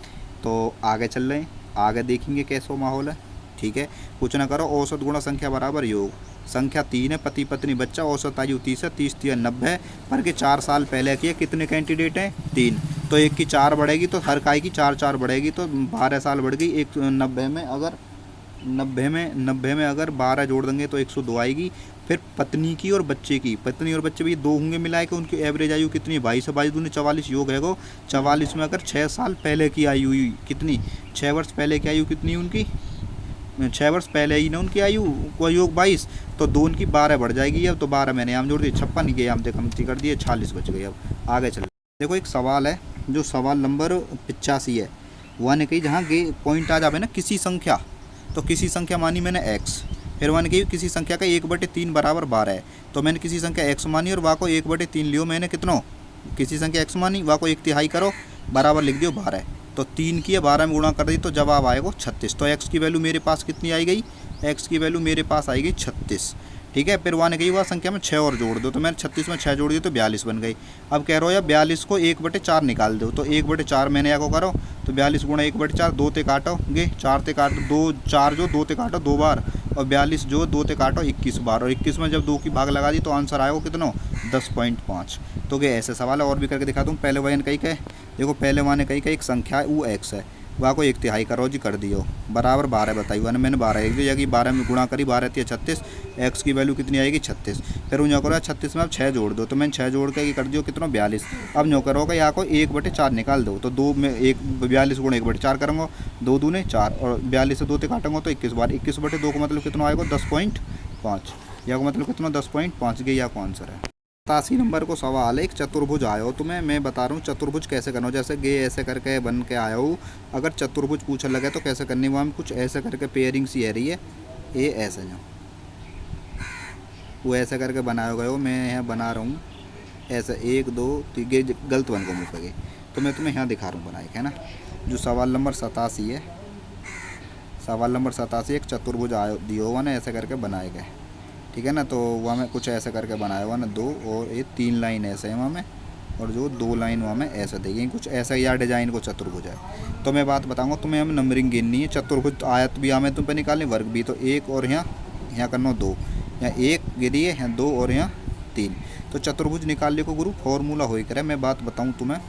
तो आगे चल रहे हैं, आगे देखेंगे कैसा माहौल है, ठीक है। कुछ ना करो, औसत गुणा संख्या बराबर योग, संख्या 3 है, पति पत्नी बच्चा, औसत आयु 30 है, 30 3 90, पर के 4 साल पहले की कितने कैंडिडेट हैं 3, तो एक की 4 बढ़ेगी तो हर काय की 4 4 बढ़ेगी, तो 12 साल बढ़ गई। एक 90 में अगर 12 जोड़ देंगे तो 102 आएगी। फिर पत्नी की और बच्चे की, पत्नी और बच्चे भी 2 होंगे मिलाए के, उनकी एवरेज आयु कितनी 22 है, 22 दूनी 44 योग है को 44 में अगर 6 साल पहले की आयु हुई कितनी, 6 वर्ष पहले की आयु कितनी उनकी, 6 वर्ष पहले ही ना उनकी आयु को योग 22, तो 2 उनकी 12 बढ़ जाएगी। अब तो 12 मैंने यहाँ जोड़ दिए, 56 के यहाँ कमती कर दिए, 46 बच गई। अब आगे चल, देखो एक सवाल है जो सवाल नंबर 85 है, वह ने कही जहाँ पॉइंट आ जाए ना किसी संख्या, तो किसी संख्या मानी मैंने x, फिर मैंने कही किसी संख्या का 1/3 बराबर 12 है, तो मैंने किसी संख्या x मानी और वाह को 1/3 लियो मैंने, कितनों किसी संख्या x मानी, वाह को 1/3 करो बराबर लिख दियो 12, तो 3 की 12 में गुणा कर दी तो जवाब आएगा 36। तो x की वैल्यू मेरे पास कितनी आई गई, x की वैल्यू मेरे पास आई गई 36, ठीक है। फिर वहाँ ने कही वह संख्या में 6 और जोड़ दो, तो मैंने 36 में 6 जोड़ दिए तो 42 बन गई। अब कह रहे हो या 42 को 1/4 निकाल दो, तो 1/4 मैंने या को करो, तो 42 गुणा 1/4, 2 ते काटोगे 4 ते काटो 2 4 जो 2 ते काटो 2 बार, और 42 जो 2 ते काटो 21 बार, और 21 में जब 2 की भाग लगा दी तो आंसर आएगा कितना 10.5। तो क्या ऐसे सवाल है, और भी करके दिखा दूँ। पहले वही कही कहे, देखो पहले वहाँ ने कही एक संख्या है वो x है, वहाँ को 1/3 करो जी कर दियो बराबर 12 बताई, वह मैंने 12 एक दिया कि 12 में गुणा करी, 12 3 36, x की वैल्यू कितनी आएगी 36। फिर उन करो 36 में अब 6 जोड़ दो, तो मैंने 6 जोड़ के कर दियो कितना 42। अब न्यो करोगे यहाँ को 1/4 निकाल दो, तो 2 में 42 गुणा 1/4 करूँगा, 2 दूने 4, और 42 से 2 से काटूंगा तो 21 बार, 21/2 का मतलब कितना आएगा 10.5, या को मतलब कितना 10.5 के, या को आंसर है। 87 नंबर को सवाल है, एक चतुर्भुज आया हो तुम्हें, मैं बता रहा हूँ चतुर्भुज कैसे करना हो, जैसे गे ऐसे करके बन के आया हो, अगर चतुर्भुज पूछा लगे तो कैसे करनी, वहाँ में कुछ ऐसे करके पेयरिंग सी है रही है, ये ऐसे जो वो ऐसे करके बनाया गया हो, मैं यहाँ बना रहा हूँ ऐसे 1 2 3 गलत बन को मुँह पे, तो मैं तुम्हें यहाँ दिखा रहा हूँ बनाए है ना। जो सवाल नंबर 87 है, सवाल नंबर 87 एक चतुर्भुज आया दिया हुआ ना, ऐसे करके बनाए गए, ठीक है ना। तो वहाँ में कुछ ऐसे करके बनाया हुआ ना, 2 और ये 3 लाइन ऐसे है वहाँ में, और जो 2 लाइन वहाँ में ऐसे देगी, कुछ ऐसा या डिजाइन को चतुर्भुज है। तो मैं बात बताऊँगा तुम्हें, हमें नंबरिंग गिननी है, चतुर्भुज आयत भी हमें तुम पे निकालनी, वर्ग भी, तो 1 और यहाँ करना 2, यहाँ 1 गिरी है, यहाँ 2 और यहाँ 3। तो चतुर्भुज निकालने को गुरु फॉर्मूला हो करे, मैं बात बताऊँ तुम्हें,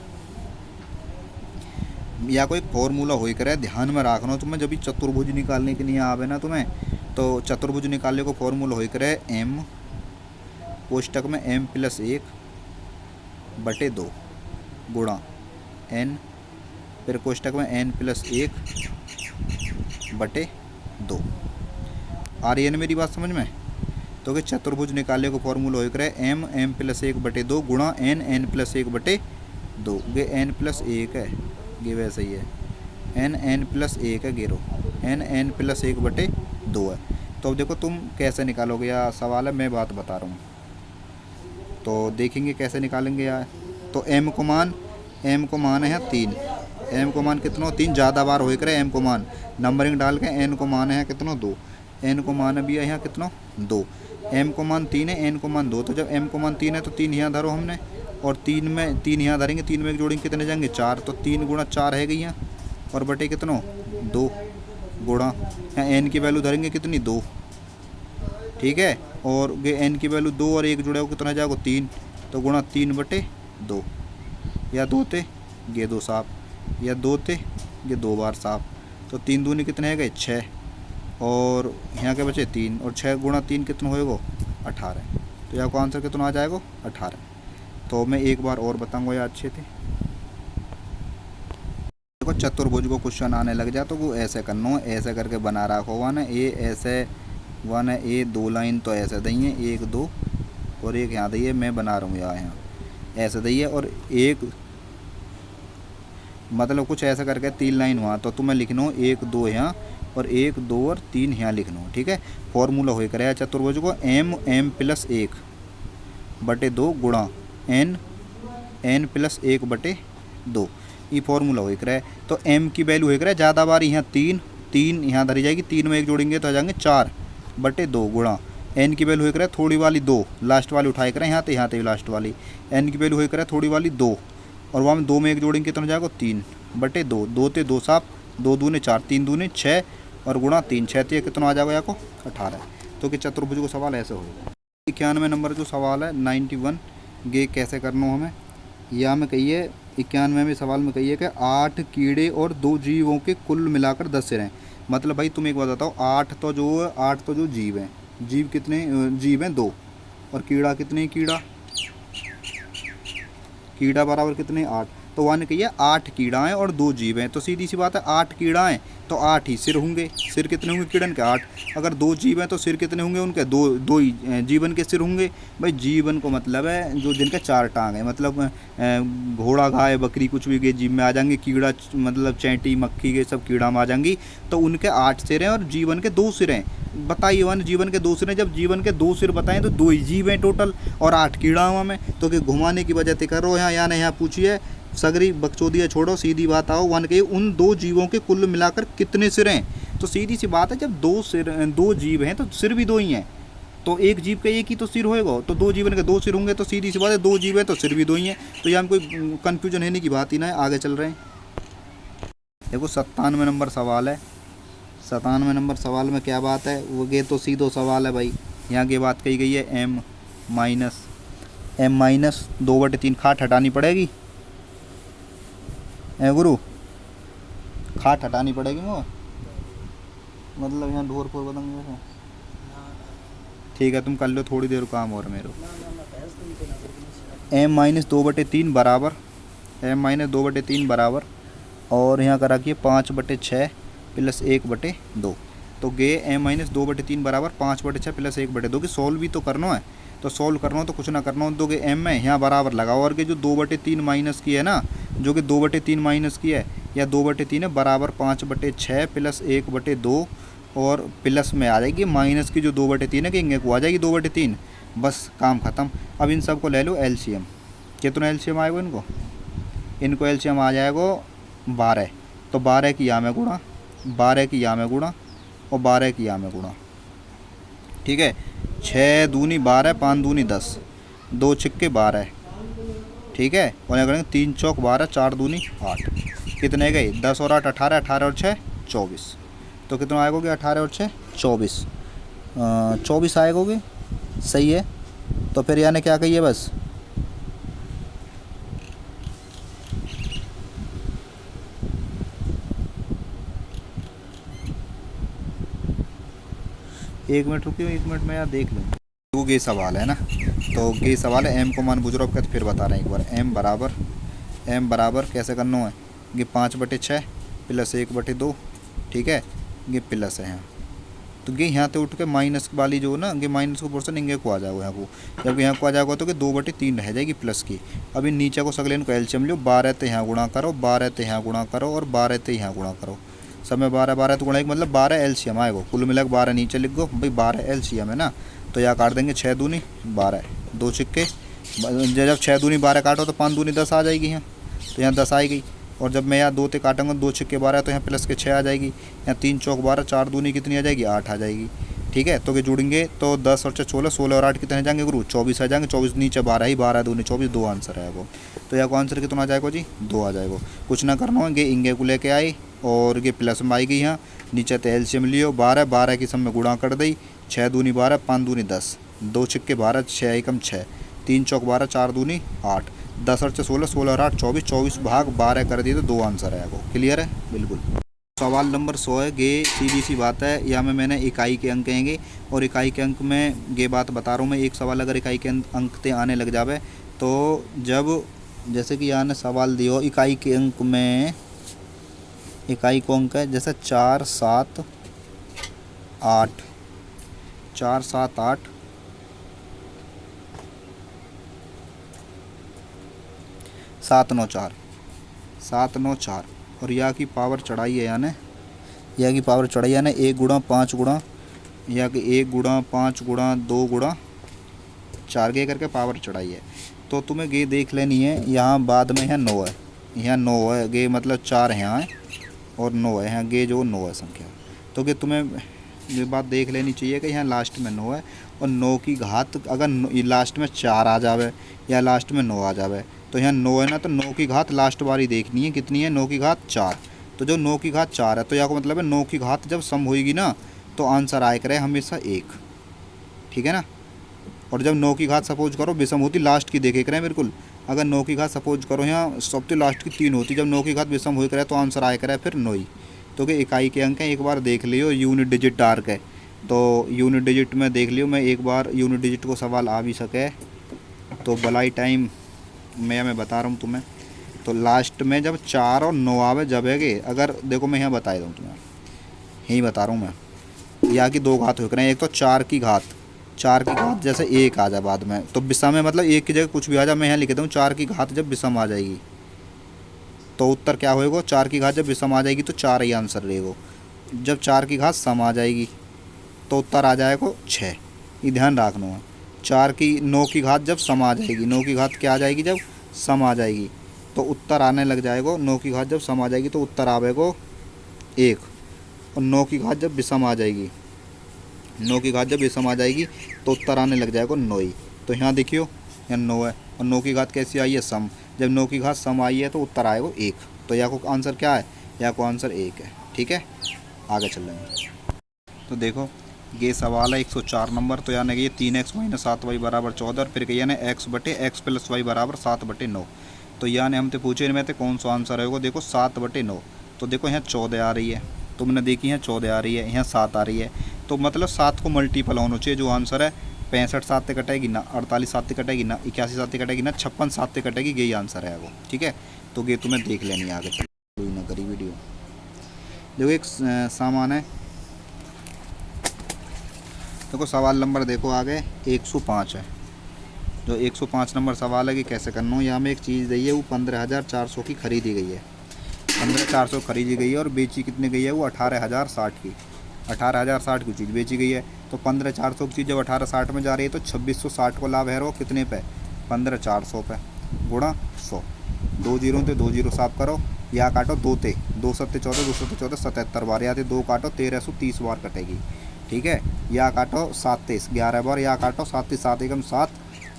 या कोई फॉर्मूला हो करे, ध्यान में रखना तुम्हें, जब भी चतुर्भुज निकालने के लिए आवे ना तुम्हें, तो चतुर्भुज निकालने को फॉर्मूला हो करे m कोष्टक में m+1/2 गुणा n, फिर कोष्टक में n+1/2। आ रही है ना मेरी बात समझ में। तो कि चतुर्भुज निकालने को फॉर्मूला हो करे m+1/2 गुणा n+1/2, ये n+1 है, ये वैसे ही है n+1 है, गिरो n+1/2 है, तो अब देखो तुम कैसे निकालोगे, या सवाल है मैं बात बता रहा हूँ, तो देखेंगे कैसे निकालेंगे यार। तो एम को मान है 3, एम को मान कितना 3, ज़्यादा बार हो करे एम को मान नंबरिंग डाल के, एन को मान है कितना 2, एन को मान भी है यहाँ कितना 2, एम को मान 3 है, एन को मान 2। तो जब एम को मान 3 है तो 3 यहाँ धरो हमने, और 3 यहाँ धरेंगे, 3 में एक जोड़ेंगे कितने जाएंगे 4, तो 3 गुणा 4 है गई यहाँ, और बटे कितना 2 गुणा यहाँ एन की वैल्यू धरेंगे कितनी 2, ठीक है, और ये एन की वैल्यू 2 और 1 जुड़ा हो कितना जाएगा 3, तो गुणा 3/2, या 2 थे ये 2 साफ, या 2 थे ये 2 बार साफ, तो 3 दूनी कितने है गए 6, और यहाँ के बचे 3, और 6 गुणा 3 कितना होएगा 18, तो यहाँ को आंसर कितना आ जाएगा 18। तो मैं एक बार और बताऊँगा या अच्छे थे। देखो चतुर्भुज को क्वेश्चन आने लग जाए तो वो ऐसे करना है, ऐसे करके बना रखा हुआ ना, ये ऐसे वन है, ये 2 लाइन तो ऐसे दइए 1 2 और एक यहाँ दइए, मैं बना रहा हूँ यहाँ ऐसे दइए, और एक मतलब कुछ ऐसा करके 3 लाइन हुआ, तो तुम्हें लिखना हो 1 2 यहाँ और 1 2 और 3 यहाँ लिखना हो, ठीक है। फॉर्मूला हो करे चतुर्भुज को m प्लस 1 बटे 2 गुणा n प्लस 1 बटे 2, ये फॉर्मूला हो करे। तो m की वैल्यू हो करे ज़्यादा बार यहाँ 3 यहाँ धरी जाएगी, 3 में 1 जोड़ेंगे तो आ जाएंगे 4 बटे 2 गुणा n की वैल्यू हो करे थोड़ी वाली 2, लास्ट वाली उठाए करें यहाँ तो लास्ट वाली, n की वैल्यू हो करे थोड़ी वाली 2, और वहाँ में 2 में 1 जोड़ेंगे कितना जाएगा 3 बटे 2, 2 ते 2 साफ, 2 दूने 4, 3 दूने 6 और गुणा 3, 6 ते कितना आ जाएगा यहाँ को 18। तो कि चतुर्भुज को सवाल ऐसे होगा। 91 नंबर जो सवाल है 91, ये कैसे करना हमें, या हमें कहिए 91वें सवाल में कहिए कि 8 कीड़े और 2 जीवों के कुल मिलाकर 10 सिर हैं। मतलब भाई तुम एक बात बताओ, 8 तो जो जीव हैं, जीव कितने जीव हैं 2, और कीड़ा कितने कीड़ा बराबर कितने 8, तो वहाँ ने कहिए 8 कीड़ा हैं और 2 जीव हैं, तो सीधी सी बात है 8 कीड़ा हैं तो 8 ही सिर होंगे, सिर कितने होंगे कीड़न के 8, अगर 2 जीव हैं तो सिर कितने होंगे उनके 2 ही जीवन के सिर होंगे। भाई जीवन को मतलब है जो जिनके 4 टांग है, मतलब घोड़ा गाय बकरी कुछ भी के जीव में आ जाएंगे, कीड़ा मतलब चैंटी मक्खी के सब कीड़ा में आ जाएंगी, तो उनके 8 सिर हैं और जीवन के 2 सिर हैं। बताइए वन जीवन के 2 सिर हैं, जब जीवन के 2 सिर बताएं तो 2 ही जीव हैं टोटल और 8 कीड़ा हुआ में, तो कि घुमाने की वजह से कर रहे हो यहाँ पूछिए सगरी बकचोदिया छोड़ो, सीधी बात आओ वन के उन 2 जीवों के कुल मिलाकर कितने सिर हैं। तो सीधी सी बात है जब 2 जीव हैं तो सिर भी 2 ही हैं, तो एक जीव का एक ही तो सिर होएगा, तो 2 जीवन के 2 सिर होंगे, तो सीधी सी बात है 2 जीव हैं तो सिर भी 2 ही हैं। तो यहाँ कोई कन्फ्यूजन होने की बात ही ना है, आगे चल रहे हैं। देखो 97 नंबर सवाल है, 97 नंबर सवाल में क्या बात है, वो ये तो सीधो सवाल है भाई, यहाँ की बात कही गई है m माइनस 2/3 खाट हटानी पड़ेगी गुरु, खाट हटानी पड़ेगी वो, मतलब यहाँ ढोर फोर बदंगे, ठीक है तुम कर लो थोड़ी देर काम और मेरे m-2/3 बराबर m-2/3 बराबर, और यहाँ कर रखिए 5/6 प्लस 1/2, तो गे m-2/3 बराबर 5/6 प्लस 1/2 की सोल्व भी तो करना है, तो सोल्व करना हो तो कुछ ना करना हो, तो m है यहाँ बराबर लगाओ, और के जो 2/3 माइनस की है ना, जो कि 2/3 माइनस की है या 2/3 है बराबर 5/6 प्लस 1/2, और प्लस में आ जाएगी माइनस की जो 2/3 है कि इंगे को आ जाएगी 2/3, बस काम ख़त्म। अब इन सब को ले लो एलसीएम, कितना एलसीएम आएगा इनको एलसीएम आ जाएगा 12, तो 12 की यहाँ में गुणा, 12 की यहाँ में गुणा और 12 की यहाँ में गुणा, ठीक है। 6 दूनी 12, 5 दूनी 10, 2 छिक्के 12, ठीक है, और यहाँ करेंगे 3 चौक 12, 4 दूनी 8, कितने गए 10 और 8 18, 18 और 6 24, तो कितना आएगा 18 और 6 24, 24 आएगा, सही है। तो फिर यानी क्या कहिए बस एक मिनट रुकिए, 1 मिनट में यार देख लूँ, तो ये सवाल है ना, तो ये सवाल है m को मान बुजुर्ग का, तो फिर बता रहे हैं एक बार, m बराबर कैसे करना है, ये 5/6 प्लस 1/2, ठीक है, ये प्लस है यहाँ, तो ये यहाँ से उठ के माइनस वाली जो ना, ये माइनस को पोर्सन इंगे को आ जाएगा यहाँ को, जब यहाँ को आ जाएगा तो कि 2/3 रह जाएगी प्लस की। अभी नीचे को सगले को एलसीएम लो, 12 ते यहाँ गुणा करो, 12 ते यहाँ गुणा करो और 12 ते यहाँ गुणा करो, सब में 12 12 तो गुणा एक मतलब 12 एलसीएम आएगा। कुल मिला के 12 नीचे लिख गो भाई, 12 एलसीएम है ना। तो यहाँ काट देंगे 6 दूनी 12, 2 सिक्के, जब 6 दूनी 12 काटो तो 5 दूनी 10 आ जाएगी यहाँ, तो यहाँ 10 आई गई। और जब मैं यहाँ 2 ते काटूंगा 2 छिक्के 12 तो यहाँ प्लस के 6 आ जाएगी। यहाँ 3 चौक 12, 4 दूनी कितनी आ जाएगी 8 आ जाएगी। ठीक है, तो ये जुड़ेंगे तो 10 और 6 16, 16 और 8 कितने जाएंगे गुरु 24 आ जाएंगे। 24 नीचे 12 ही, 12 दूनी 24, 2 आंसर है वो। तो यहाँ को आंसर कितना आ जाएगा जी 2 आ जाएगा। कुछ ना करना होंगे, इंगे को लेके आई और ये प्लस में आई गई यहाँ नीचे तो एलसीएम लियो 12, 12 की सब में गुणा कर दी, 6 दूनी 12, 5 दूनी 10, 2 छिक्के 12, 6 एकम 6, 3 चौक 12, 4 दूनी 8, 10 और 6 16, 16 और 8 24, 24 भाग 12 कर दिए तो 2 आंसर है वो। क्लियर है बिल्कुल। सवाल नंबर 100 है, गे सीधी सी बात है, यहाँ में मैंने इकाई के अंक कहेंगे और इकाई के अंक में ये बात बता रहा हूँ मैं। एक सवाल अगर इकाई के अंक ते आने लग जावे तो जब जैसे कि यहाँ ने सवाल दियो इकाई के अंक में, इकाई को अंक है जैसे 4 7 8, 4 7 8, 7 9 4, 7 9 4 और यहाँ की पावर चढ़ाई है यानी, यहाँ की पावर चढ़ाई है ना 1 गुणा 5 गुणा, यहाँ की 1 गुणा 5 गुणा 2 गुणा 4 गे करके पावर चढ़ाई है। तो तुम्हें गे देख लेनी है, यहाँ बाद में यहाँ 9 है, यहाँ 9 है गे मतलब 4 है यहाँ और 9 है यहाँ गे जो 9 है संख्या। तो गे तुम्हें ये बात देख लेनी चाहिए कि यहाँ लास्ट में 9 है और 9 की घात अगर लास्ट में 4 आ जावे या लास्ट में 9 आ जावे तो यहाँ 9 है ना, तो 9 की घात लास्ट बारी देखनी है कितनी है, 9 की घात 4। तो जो 9 की घात 4 है तो यहाँ को मतलब है 9 की घात जब सम होएगी ना तो आंसर आया करे हमेशा 1। ठीक है ना। और जब 9 की घात सपोज करो विषम होती लास्ट की देखे करें बिल्कुल, अगर 9 की घात सपोज करो यहाँ सब तो लास्ट की 3 होती, जब 9 की घात विषम हो करे तो आंसर आया करे फिर 9 ही। तो कि इकाई के अंक हैं, एक बार देख लियो यूनिट डिजिट डार्क है तो यूनिट डिजिट में देख लियो मैं एक बार यूनिट डिजिट को सवाल आ भी सके तो भलाई टाइम मैं बता रहा हूँ तुम्हें। तो लास्ट में जब 4 और 9 आवे जब है अगर देखो मैं यहाँ बता दूँ तुम्हें, यही बता रहा हूँ मैं, यहाँ की 2 घात हो करें, एक तो 4 की घात जैसे 1 आ जाए बाद में तो विषम में मतलब 1 की जगह कुछ भी आ जाए, मैं यहाँ लिख देता हूँ 4 की घात जब विषम आ जाएगी तो उत्तर क्या होएगा, 4 की घात जब विषम आ जाएगी तो 4 ही आंसर रहेगा। जब 4 की घात सम आ जाएगी तो उत्तर आ जाएगा 6, ये ध्यान रखना है। 9 की घात जब सम आ जाएगी, 9 की घात क्या आ जाएगी जब सम आ जाएगी तो उत्तर आने लग जाएगा, 9 की घात जब सम आ जाएगी तो उत्तर आवेगा 1। और 9 की घात जब विषम आ जाएगी, 9 की घात जब विषम आ जाएगी तो उत्तर आने लग जाएगा 9 ही। तो यहाँ देखियो यहाँ 9 है और 9 की घात कैसी आई है सम, जब 9 की घात सम आई है तो उत्तर आएगा 1। तो यहाँ को आंसर क्या है, यहाँ को आंसर 1 है। ठीक है, आगे चल रहे हैं। तो देखो ये सवाल है 104 नंबर। तो यानी कि ये 3x - 7y बराबर 14 और फिर यानी x बटे x + y बराबर 7 बटे 9। तो यानी हमसे पूछे इनमें से कौन सा आंसर होगा। देखो 7 बटे 9, तो देखो यहाँ 14 आ रही है, तुमने देखी है 14 आ रही है, यहाँ 7 आ रही है, तो मतलब 7 को मल्टीपल होना चाहिए। जो आंसर है 65 7 से कटेगी ना, 48 7 से कटेगी ना, 81 7 से कटेगी ना, 56 7 से कटेगी, यही आंसर है वो। ठीक है, तो ये तुम्हें देख लेनी है आगे कोई ना करी वीडियो। देखो एक सामान है, देखो सवाल नंबर देखो आगे 105 है। जो 105 नंबर सवाल है कि कैसे करना हो, यहाँ में एक चीज़ दी है वो 15,400 की खरीदी गई है, 15,400 खरीदी गई है और बेची कितने गई है वो 18,060 की, 18,060 की चीज़ बेची गई है। तो 15,400 की चीज़ जब 18,60 में जा रही है तो 2660 को लाभ है वो कितने पे, 15,400 पे गुणा 100, 2 जीरो थे 2 जीरो साफ करो, या काटो 2 थे 2 7 14, 2 7 14 77 बार, या थे 2 काटो 1330 बार कटेगी। ठीक है, या काटो 7 23 11 बार, या काटो 7 7 एकम 7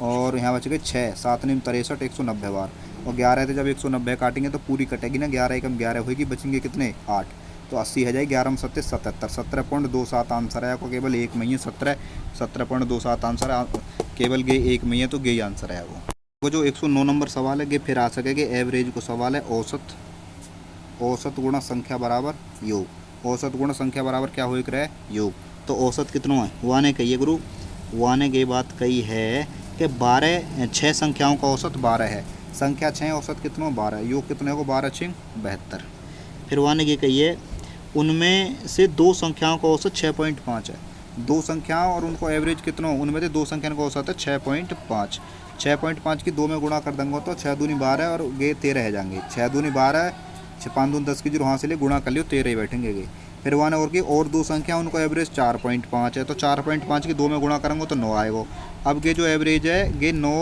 और यहाँ बच गए 6 7 9 63 190 बार, और 11 थे जब 190 काटेंगे तो पूरी कटेगी ना, 11 एकम 11 होगी, बचेंगे कितने 8, तो 80 है जाएगी, 11 7 77 17.27 आंसर है आपको, केवल एक में ही 17.27 आंसर है, केवल गे एक में है तो गे आंसर है वो। जो 109 नंबर सवाल है गे फिर आ सकेगा एवरेज को सवाल है, औसत गुणा संख्या बराबर योग, औसत गुणा संख्या बराबर क्या हो रहा है योग। तो औसत कितना है वाने कही है गुरु, वाने ये बात कही है कि 6 संख्याओं का औसत 12 है, संख्या 6 औसत कितना 12, योग कितने को 12 6 72। फिर वाने ये कही है उनमें से 2 संख्याओं का औसत 6.5 है, 2 संख्याओं और उनको एवरेज कितना, उनमें से 2 संख्याओं का औसत है 6.5, 6.5 की 2 में गुणा कर देंगे तो 6 दूनी 12 और ये 13 है जाएंगे, 6 दूनी 12 5 दूनी 10 की 0 वहाँ से ले गुणा कर लियो 13 ही बैठेंगे गे। फिर वहाँ ने और की और दो संख्या उनको एवरेज 4.5 है, तो 4.5 की 2 में गुणा करेंगे तो 9 आएगा। अब ये जो एवरेज है ये 9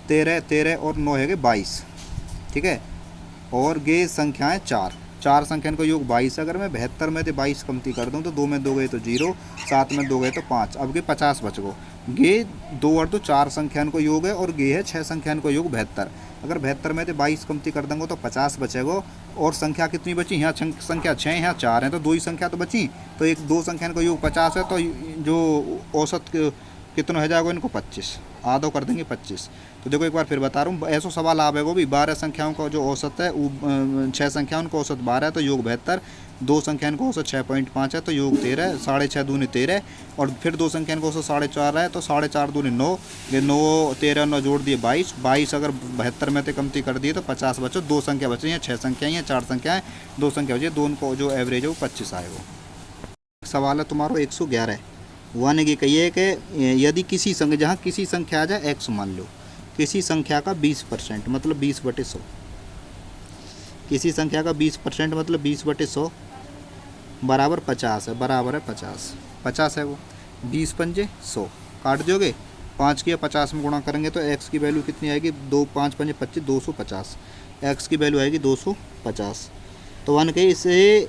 13 और 9 है 22, ठीक है। और ये संख्याएँ चार संख्या को योग 22। अगर मैं 72 में से 22 कमती कर दूँ तो 2 में 2 गए तो 0, 7 में 2 गए तो 5, अब ये 50 बच गो। ये 2 और 2 4 संख्यान को योग है और ये है 6 संख्यान को योग 72। अगर 72 में से 22 कमती कर देंगे तो 50 बचेगो। और संख्या कितनी बची, यहाँ संख्या 6 यहाँ 4 है तो 2 ही संख्या तो बची, तो एक 2 संख्यान को योग 50 है, तो जो औसत कितना हो जाएगा इनको 25, आधो कर देंगे 25। तो देखो एक बार फिर बता रहा हूँ, ऐसा सवाल आवेगा भी 12 संख्याओं का जो औसत है 6 संख्याओं का औसत 12 है तो योग 72, 2 संख्याओं का औसत 6.5 है तो योग 13, 6.5 दूनी 13, और फिर 2 संख्याओं का औसत 4.5 है तो 4.5 दूनी 9, ये 9 13 9 जोड़ दिए 22, अगर 72 में से कमती कर दिए तो 50 बचो। 2 संख्या बचे, यहाँ 6 संख्याएँ हैं, 4 संख्याएँ, 2 संख्या बची, दोनों को जो एवरेज है वो 25 आएगा। सवाल है तुम्हारा 111, वन की कहिए कि यदि किसी संख्या, जहाँ किसी संख्या आ जाए x मान लो, किसी संख्या का 20% मतलब 20/100, किसी संख्या का 20% मतलब 20/100 बराबर 50 है, बराबर है 50 है वो। 20 पंजे 100 काट दोगे, 5 की 50 में गुणा करेंगे तो x की वैल्यू कितनी आएगी, 5 पंजे 25, 250, x की वैल्यू आएगी 250। तो वन के इसे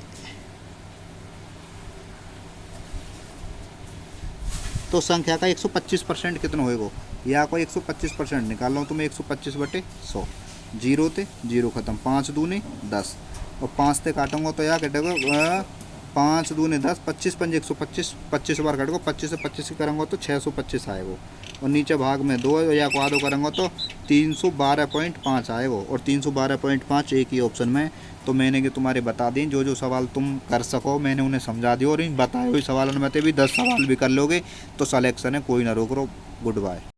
तो संख्या का 125% कितना होएगा, या कोई 125% निकाल लो तुम्हें, 125/100, 0 थे 0 खत्म, 5 दूनी 10 और 5 से काटूंगा तो या कटेगा 5 दूनी 10, 25 पंजे 125, 25 बार काटूंगा, 25 से 25 करूँगा तो 625 आएगा, और नीचे भाग में 2 या को आधो करूँगा तो 312.5 आएगा, और 312.5 एक ही ऑप्शन में। तो मैंने कि तुम्हारे बता दी, जो सवाल तुम कर सको मैंने उन्हें समझा दिया, और इन बताए हुए सवालों में भी 10 सवाल भी कर लोगे तो सिलेक्शन है, कोई ना रोक रो। Good bye.